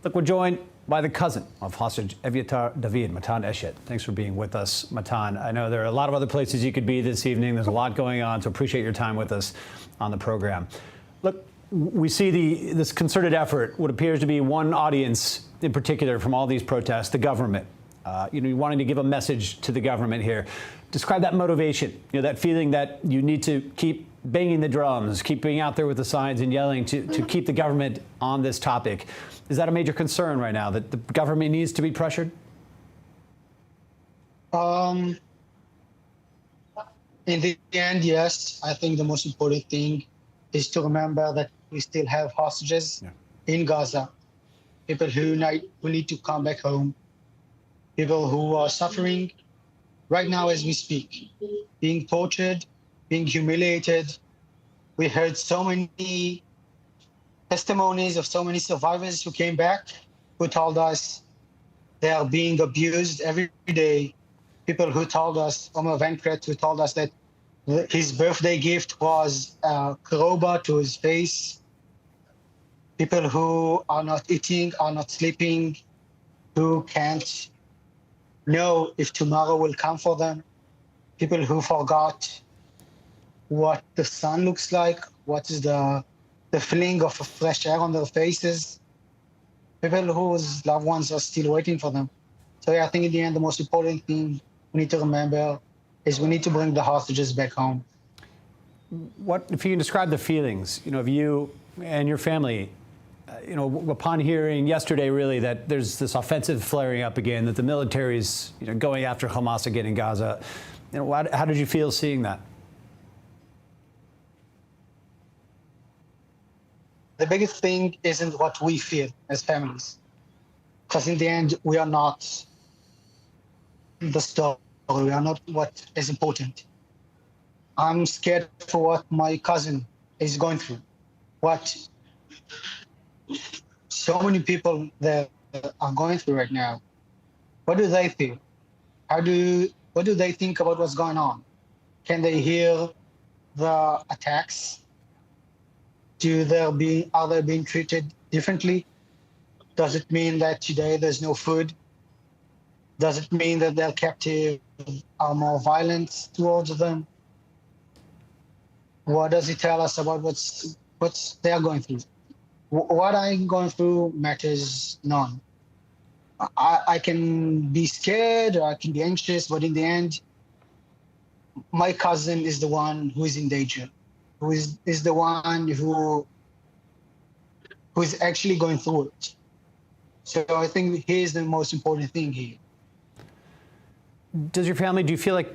Look, we're joined by the cousin of hostage Evyatar David, Matan Eshet. Thanks for being with us, Matan. I know there are a lot of other places you could be this evening. There's a lot going on, so appreciate your time with us on the program. Look, we see this concerted effort, what appears to be one audience in particular from all these protests, the government. You're wanting to give a message to the government here. Describe that motivation, that feeling that you need to keep banging the drums, keep being out there with the signs and yelling to keep the government on this topic. Is that a major concern right now, that the government needs to be pressured? In the end, yes. I think the most important thing is to remember that we still have hostages in Gaza, people who need to come back home, people who are suffering right now as we speak, being tortured, being humiliated. We heard so many testimonies of so many survivors who came back, who told us they are being abused every day. People who told us, Omer Venkret, who told us that his birthday gift was a crowbar to his face. People who are not eating, are not sleeping, who can't know if tomorrow will come for them. People who forgot what the sun looks like, what is the feeling of fresh air on their faces. People whose loved ones are still waiting for them. So yeah, I think in the end, the most important thing we need to remember is we need to bring the hostages back home. What, if you can describe the feelings, of you and your family, upon hearing yesterday really that there's this offensive flaring up again, that the military's, going after Hamas again in Gaza, how did you feel seeing that? The biggest thing isn't what we feel as families, because in the end, we are not the story. We are not what is important. I'm scared for what my cousin is going through, what so many people that are going through right now. What do they feel? What do they think about what's going on? Can they hear the attacks? Are they being treated differently? Does it mean that today there's no food? Does it mean that their captives are more violent towards them? What does it tell us about what's they're going through? What I'm going through matters none. I can be scared or I can be anxious, but in the end, my cousin is the one who is in danger, who is the one who is actually going through it. So I think he is the most important thing here. Do you feel like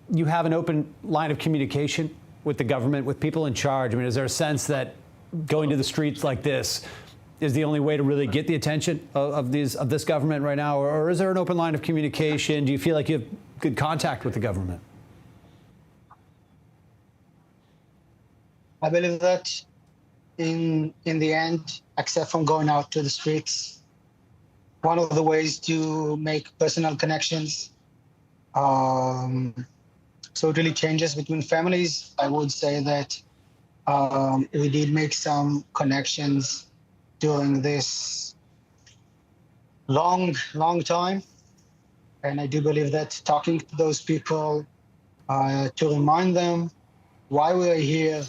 you have an open line of communication with the government, with people in charge? I mean, is there a sense that going to the streets like this is the only way to really get the attention of this government right now? Or is there an open line of communication? Do you feel like you have good contact with the government? I believe that in the end, except from going out to the streets, one of the ways to make personal connections, so it really changes between families. I would say that we did make some connections during this long time. And I do believe that talking to those people to remind them why we're here,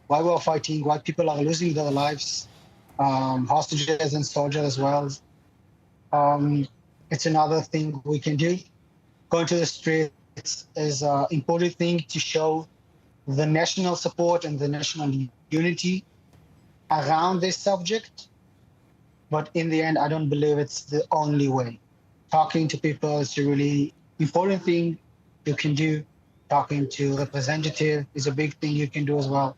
why we're fighting, why people are losing their lives, hostages and soldiers as well. It's another thing we can do. Going to the streets is an important thing to show the national support and the national unity around this subject. But in the end, I don't believe it's the only way. Talking to people is a really important thing you can do. Talking to representative is a big thing you can do as well.